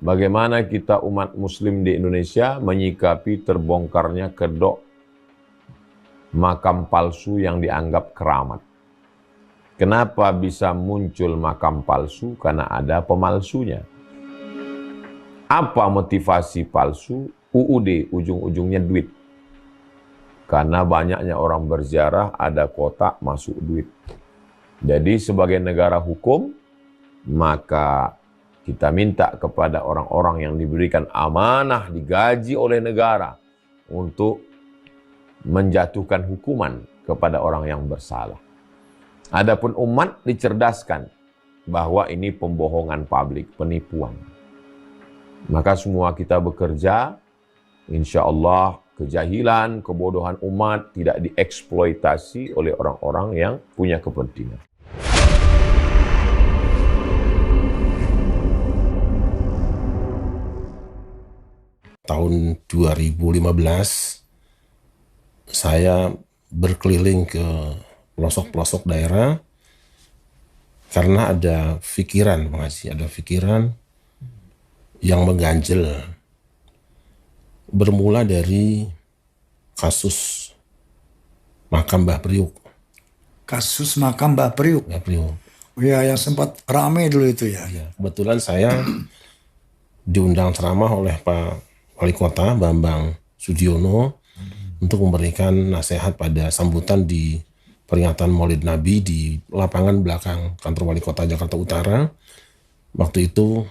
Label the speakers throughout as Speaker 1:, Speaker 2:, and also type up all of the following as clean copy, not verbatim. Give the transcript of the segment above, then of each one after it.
Speaker 1: bagaimana kita umat muslim di Indonesia menyikapi terbongkarnya kedok makam palsu yang dianggap keramat. Kenapa bisa muncul makam palsu? Karena ada pemalsunya. Apa motivasi palsu? UUD, ujung-ujungnya duit. Karena banyaknya orang berziarah, ada kotak masuk duit. Jadi sebagai negara hukum, maka kita minta kepada orang-orang yang diberikan amanah, digaji oleh negara untuk menjatuhkan hukuman kepada orang yang bersalah. Adapun umat dicerdaskan bahwa ini pembohongan publik, penipuan. Maka semua kita bekerja, insya Allah kejahilan, kebodohan umat tidak dieksploitasi oleh orang-orang yang punya kepentingan.
Speaker 2: Tahun 2015 saya berkeliling ke pelosok-pelosok daerah karena ada pikiran, Bang Haji, ada pikiran yang mengganjel. Bermula dari kasus makam Mbah Priuk.
Speaker 3: Kasus makam Mbah Priuk.
Speaker 2: Mbah Priuk.
Speaker 3: Ya, yang sempat ramai dulu itu ya.
Speaker 2: Ya, kebetulan saya diundang ceramah oleh Pak Wali Kota Bambang Sudiono untuk memberikan nasihat pada sambutan di peringatan Maulid Nabi di lapangan belakang kantor Wali Kota Jakarta Utara. Waktu itu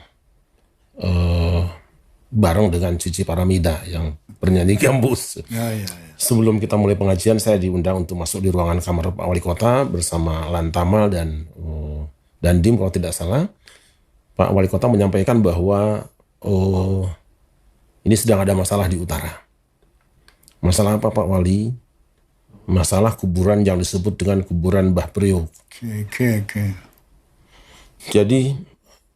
Speaker 2: bareng dengan Cici Paramida yang bernyanyi gambus.
Speaker 3: Ya.
Speaker 2: Sebelum kita mulai pengajian, saya diundang untuk masuk di ruangan kamar Pak Wali Kota bersama Lantamal dan Dandim kalau tidak salah. Pak Wali Kota menyampaikan bahwa ini sedang ada masalah di utara. Masalah apa Pak Wali? Masalah kuburan yang disebut dengan kuburan Mbah Priuk.
Speaker 3: Oke.
Speaker 2: Jadi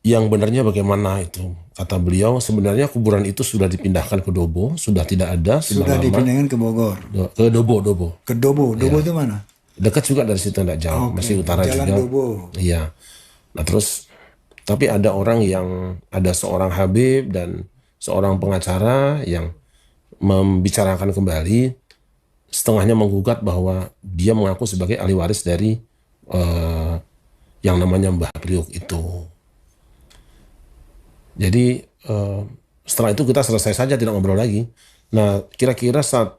Speaker 2: yang benarnya bagaimana itu? Kata beliau, sebenarnya kuburan itu sudah dipindahkan ke Dobo, sudah tidak ada.
Speaker 3: Sudah dipindahkan ke Bogor.
Speaker 2: Ke Dobo.
Speaker 3: Ke Dobo. Dobo itu mana?
Speaker 2: Dekat juga dari situ, tidak jauh. Masih utara
Speaker 3: Jalan
Speaker 2: juga.
Speaker 3: Dobo.
Speaker 2: Iya. Nah terus, tapi ada orang yang, ada seorang Habib dan seorang pengacara yang membicarakan kembali, setengahnya menggugat bahwa dia mengaku sebagai ahli waris dari yang namanya Mbah Priuk itu. Jadi setelah itu kita selesai saja, tidak ngobrol lagi. Nah kira-kira 1-2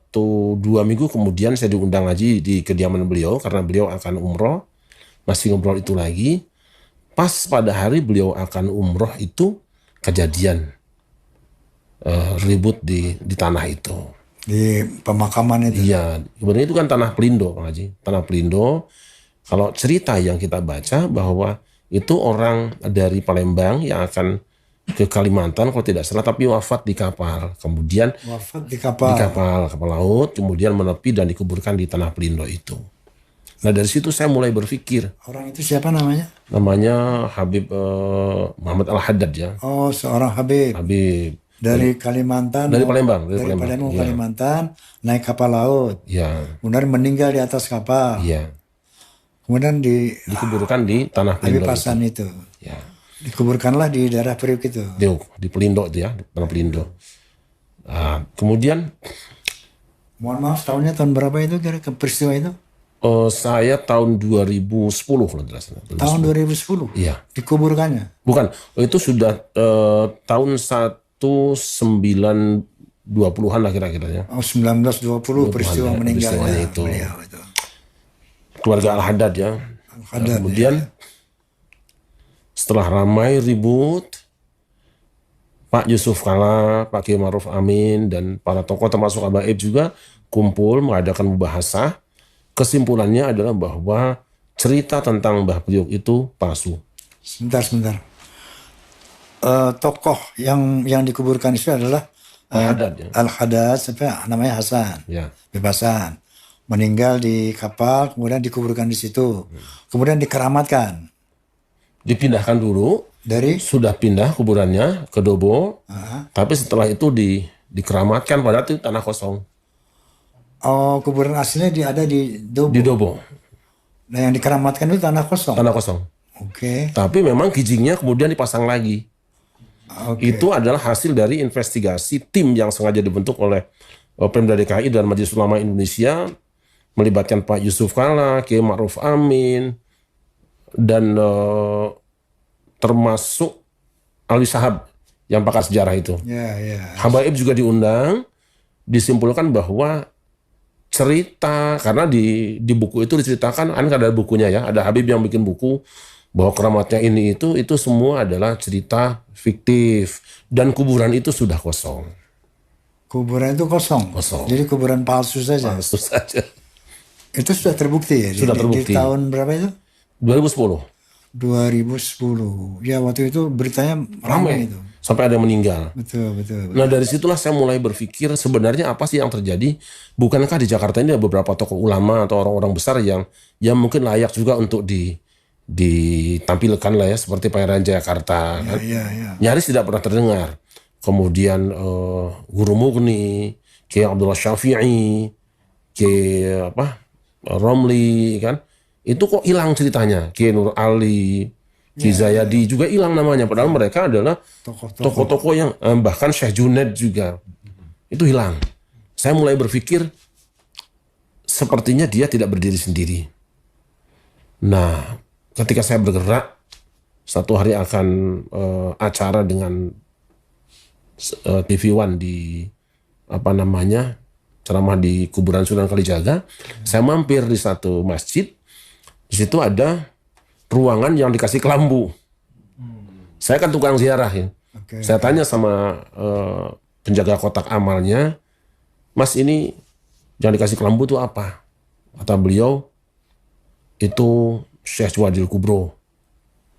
Speaker 2: minggu kemudian saya diundang lagi di kediaman beliau karena beliau akan umroh. Masih ngobrol itu lagi. Pas pada hari beliau akan umroh itu kejadian ribut di tanah itu.
Speaker 3: Di pemakaman itu.
Speaker 2: Iya, sebenarnya itu kan tanah Pelindo, Pak Haji. Tanah Pelindo. Kalau cerita yang kita baca bahwa itu orang dari Palembang yang akan ke Kalimantan kalau tidak salah, tapi wafat di kapal. Kemudian
Speaker 3: Wafat di kapal.
Speaker 2: Di kapal laut, kemudian menepi dan dikuburkan di tanah Pelindo itu. Nah dari situ saya mulai berpikir.
Speaker 3: Orang itu siapa namanya?
Speaker 2: Namanya Habib Muhammad Al-Haddad ya.
Speaker 3: Oh, seorang Habib.
Speaker 2: Habib.
Speaker 3: Dari Kalimantan.
Speaker 2: Dari Palembang.
Speaker 3: Dari Palembang,
Speaker 2: ya.
Speaker 3: Kalimantan, naik kapal laut.
Speaker 2: Ya.
Speaker 3: Kemudian meninggal di atas kapal.
Speaker 2: Iya.
Speaker 3: Kemudian
Speaker 2: dikuburkan di tanah Pelindo.
Speaker 3: Pasan itu.
Speaker 2: Ya.
Speaker 3: Dikuburkanlah di daerah Priuk itu.
Speaker 2: Di Pelindo itu ya, di tanah Pelindo. Kemudian.
Speaker 3: Mohon maaf, tahun berapa itu kira-kira peristiwa itu?
Speaker 2: Saya tahun 2010 kalau tidak salah.
Speaker 3: Tahun 2010?
Speaker 2: Iya.
Speaker 3: Dikuburkannya?
Speaker 2: Bukan, itu sudah tahun 1920-an lah kira-kira.
Speaker 3: Oh, 1920 peristiwa meninggalnya
Speaker 2: itu.
Speaker 3: Beliau itu.
Speaker 2: Keluarga Al-Haddad ya.
Speaker 3: Al-Haddad,
Speaker 2: kemudian setelah ramai ribut, Pak Yusuf Kala, Pak Kiai Ma'ruf Amin, dan para tokoh termasuk Habaib juga kumpul mengadakan mubahasah. Kesimpulannya adalah bahwa cerita tentang Mbah Priuk itu palsu.
Speaker 3: Sebentar. Tokoh yang dikuburkan itu adalah Al-Haddad, siapa namanya, Hasan.
Speaker 2: Ya.
Speaker 3: Bebasan. Meninggal di kapal, kemudian dikuburkan di situ. Kemudian dikeramatkan.
Speaker 2: Dipindahkan dulu. Sudah pindah kuburannya ke Dobo. Tapi setelah itu dikeramatkan, padahal itu tanah kosong.
Speaker 3: Oh, kuburan aslinya ada di Dobo.
Speaker 2: Di Dobo.
Speaker 3: Nah, yang dikeramatkan itu tanah kosong.
Speaker 2: Tanah kosong.
Speaker 3: Oke.
Speaker 2: Tapi memang kijingnya kemudian dipasang lagi.
Speaker 3: Oke.
Speaker 2: Itu adalah hasil dari investigasi tim yang sengaja dibentuk oleh Pemda DKI dan Majelis Ulama Indonesia, melibatkan Pak Yusuf Kalla, Kiai Ma'ruf Amin, dan termasuk Alwi Sahab yang pakar sejarah itu.
Speaker 3: Ya, ya.
Speaker 2: Habaib juga diundang, disimpulkan bahwa cerita, karena di buku itu diceritakan, ada bukunya ya, ada Habib yang bikin buku bahwa keramatnya ini itu semua adalah cerita fiktif dan kuburan itu sudah kosong.
Speaker 3: Kuburan itu kosong.
Speaker 2: Kosong.
Speaker 3: Jadi kuburan palsu saja.
Speaker 2: Palsu saja.
Speaker 3: Itu sudah terbukti ya?
Speaker 2: Sudah terbukti.
Speaker 3: Di tahun berapa itu?
Speaker 2: 2010.
Speaker 3: 2010. Ya waktu itu beritanya ramai itu.
Speaker 2: Sampai ada yang meninggal.
Speaker 3: Betul, betul.
Speaker 2: Nah dari situlah saya mulai berpikir sebenarnya apa sih yang terjadi? Bukankah di Jakarta ini ada beberapa tokoh ulama atau orang-orang besar yang mungkin layak juga untuk ditampilkan lah ya, seperti Pangeran Jayakarta. Kan?
Speaker 3: Ya.
Speaker 2: Nyaris tidak pernah terdengar. Kemudian Guru Mughni, Kiai Abdullah Syafi'i, Kiai Romli, kan? Itu kok hilang ceritanya. Kiai Nur Ali, Ki Zayadi juga hilang namanya. Padahal mereka adalah tokoh-tokoh yang bahkan Syekh Junaid juga itu hilang. Saya mulai berpikir sepertinya dia tidak berdiri sendiri. Nah, ketika saya bergerak, satu hari akan acara dengan TV One di ceramah di kuburan Sunan Kalijaga. Saya mampir di satu masjid. Di situ ada ruangan yang dikasih kelambu. Saya kan tukang ziarah ya.
Speaker 3: Okay.
Speaker 2: Saya tanya sama penjaga kotak amalnya, Mas ini yang dikasih kelambu itu apa? Kata beliau, itu Syekh Jumadil Kubro.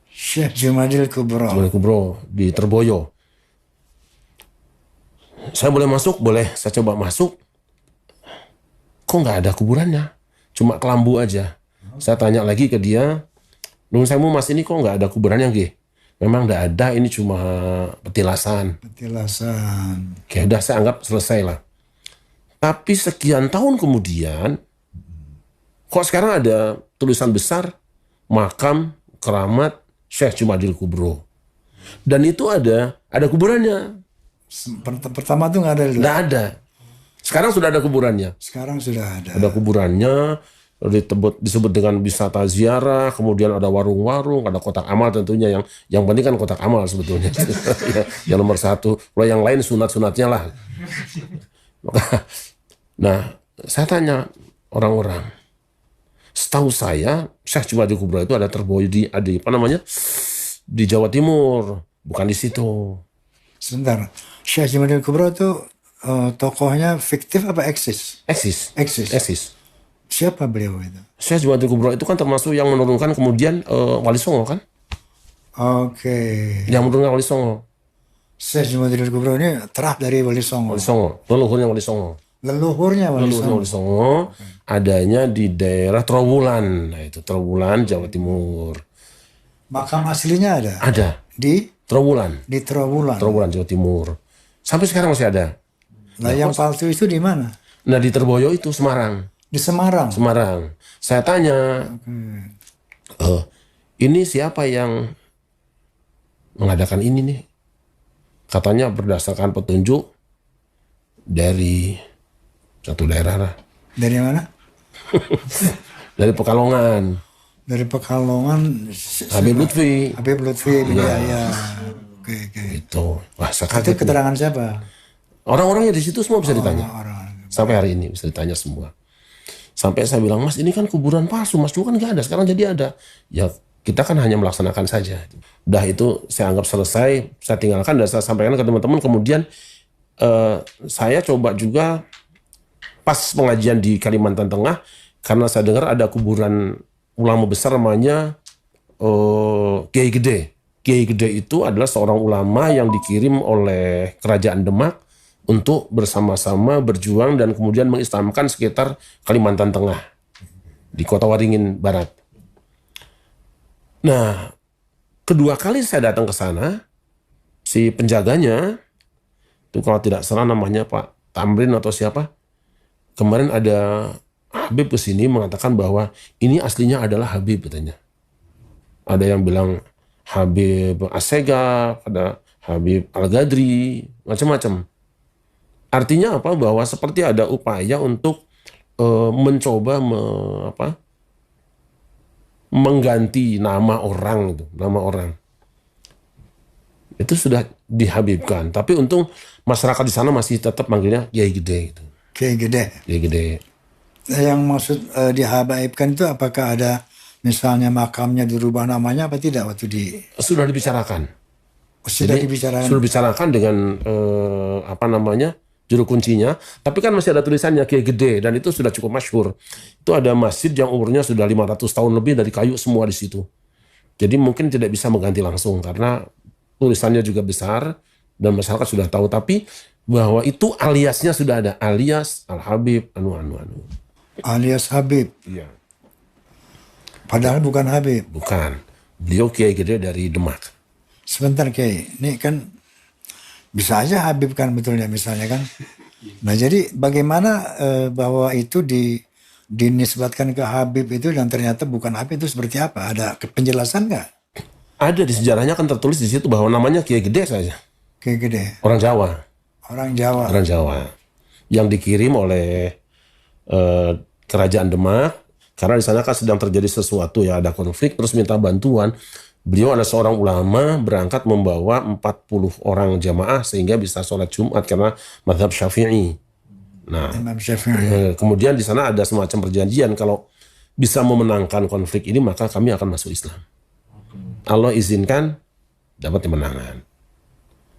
Speaker 3: Syekh Jumadil Kubro.
Speaker 2: Jumadil Kubro di Terboyo. Saya boleh masuk? Boleh. Saya coba masuk. Kok nggak ada kuburannya? Cuma kelambu aja. Saya tanya lagi ke dia, Nun sewu Mas, ini kok nggak ada kuburannya nggih? Memang nggak ada, ini cuma petilasan.
Speaker 3: Petilasan.
Speaker 2: Oke, udah saya anggap selesai lah. Tapi sekian tahun kemudian, kok sekarang ada tulisan besar, makam keramat Syekh Jumadil Kubro. Dan itu ada kuburannya.
Speaker 3: Pertama tuh nggak ada.
Speaker 2: Nggak ada. Sekarang sudah ada kuburannya.
Speaker 3: Sekarang sudah ada.
Speaker 2: Ada kuburannya, disebut dengan wisata ziarah, kemudian ada warung-warung, ada kotak amal tentunya, yang penting kan kotak amal sebetulnya. Yang nomor satu. Kalau yang lain sunat-sunatnya lah. Nah, saya tanya orang-orang, setahu saya Syekh Jumadil Kubro itu ada Terboyo di di Jawa Timur, bukan di situ.
Speaker 3: Sebentar, Syekh Jumadil Kubro itu tokohnya fiktif apa eksis?
Speaker 2: Eksis.
Speaker 3: Siapa beliau itu?
Speaker 2: Syekh Jumadil Kubro itu kan termasuk yang menurunkan kemudian Wali Songo kan?
Speaker 3: Oke.
Speaker 2: Yang menurunkan Wali Songo.
Speaker 3: Syekh Jumadil Kubro ini terah dari Wali Songo.
Speaker 2: Wali Songo, leluhurnya Wali Songo.
Speaker 3: Leluhurnya Wali Songo.
Speaker 2: Adanya di daerah Trowulan. Nah, itu Trowulan, Jawa Timur.
Speaker 3: Makam aslinya ada?
Speaker 2: Ada.
Speaker 3: Di
Speaker 2: Trowulan.
Speaker 3: Di Trowulan.
Speaker 2: Trowulan, Jawa Timur. Sampai sekarang masih ada.
Speaker 3: Nah, yang palsu itu di mana?
Speaker 2: Nah, di Terboyo itu Semarang.
Speaker 3: Di Semarang.
Speaker 2: Saya tanya, ini siapa yang mengadakan ini nih? Katanya berdasarkan petunjuk dari satu daerah lah.
Speaker 3: Dari mana?
Speaker 2: Dari Pekalongan.
Speaker 3: Dari Pekalongan.
Speaker 2: Habib Lutfi.
Speaker 3: Ya. Oke.
Speaker 2: Itu. Wah,
Speaker 3: itu keterangan siapa?
Speaker 2: Orang-orangnya di situ semua bisa ditanya.
Speaker 3: Orang.
Speaker 2: Sampai hari ini bisa ditanya semua. Sampai saya bilang, Mas ini kan kuburan palsu, Mas dulu kan nggak ada, sekarang jadi ada. Ya kita kan hanya melaksanakan saja. Udah itu saya anggap selesai, saya tinggalkan dan saya sampaikan ke teman-teman. Kemudian saya coba juga pas pengajian di Kalimantan Tengah, karena saya dengar ada kuburan ulama besar namanya Kiai Gede. Kiai Gede itu adalah seorang ulama yang dikirim oleh Kerajaan Demak untuk bersama-sama berjuang dan kemudian mengislamkan sekitar Kalimantan Tengah di Kota Waringin Barat. Nah, kedua kali saya datang ke sana, si penjaganya itu kalau tidak salah namanya Pak Tamrin atau siapa, kemarin ada Habib kesini mengatakan bahwa ini aslinya adalah Habib katanya. Ada yang bilang Habib Assegaf, ada Habib Al-Ghadri, macam-macam. Artinya apa? Bahwa seperti ada upaya untuk mencoba mengganti nama orang itu, nama orang. Itu sudah dihabibkan. Tapi untung masyarakat di sana masih tetap manggilnya Kiai Gede gitu.
Speaker 3: Kiai Gede.
Speaker 2: Kiai Gede.
Speaker 3: Yang maksud dihabaibkan itu apakah ada misalnya makamnya dirubah namanya apa tidak waktu di
Speaker 2: Sudah dibicarakan.
Speaker 3: sudah
Speaker 2: Jadi,
Speaker 3: dibicarakan?
Speaker 2: sudah dibicarakan dengan juru kuncinya, tapi kan masih ada tulisannya Kiai Gede dan itu sudah cukup masyhur. Itu ada masjid yang umurnya sudah 500 tahun lebih dari kayu semua di situ. Jadi mungkin tidak bisa mengganti langsung karena tulisannya juga besar dan masyarakat sudah tahu, tapi bahwa itu aliasnya sudah ada, alias Al-Habib anu.
Speaker 3: Alias Habib.
Speaker 2: Iya.
Speaker 3: Padahal bukan Habib.
Speaker 2: Bukan. Beliau Kiai Gede dari Demak.
Speaker 3: Sebentar Kiai, ini kan bisa aja Habib kan betulnya misalnya kan. Nah jadi bagaimana bahwa itu dinisbatkan ke Habib itu dan ternyata bukan Habib itu seperti apa? Ada penjelasan nggak?
Speaker 2: Ada di sejarahnya kan tertulis di situ bahwa namanya Kiai Gede saja.
Speaker 3: Kiai Gede.
Speaker 2: Orang Jawa.
Speaker 3: Orang Jawa.
Speaker 2: Orang Jawa. Yang dikirim oleh kerajaan Demak karena di sana kan sedang terjadi sesuatu ya, ada konflik terus minta bantuan. Beliau ada seorang ulama berangkat membawa 40 orang jamaah sehingga bisa sholat Jumat karena mazhab Syafi'i. Nah,
Speaker 3: Imam Syafi'i.
Speaker 2: kemudian di sana ada semacam perjanjian kalau bisa memenangkan konflik ini maka kami akan masuk Islam. Allah izinkan dapat kemenangan.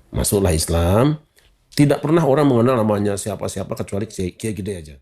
Speaker 2: Masuklah Islam. Tidak pernah orang mengenal namanya siapa-siapa kecuali Kiai Gede aja.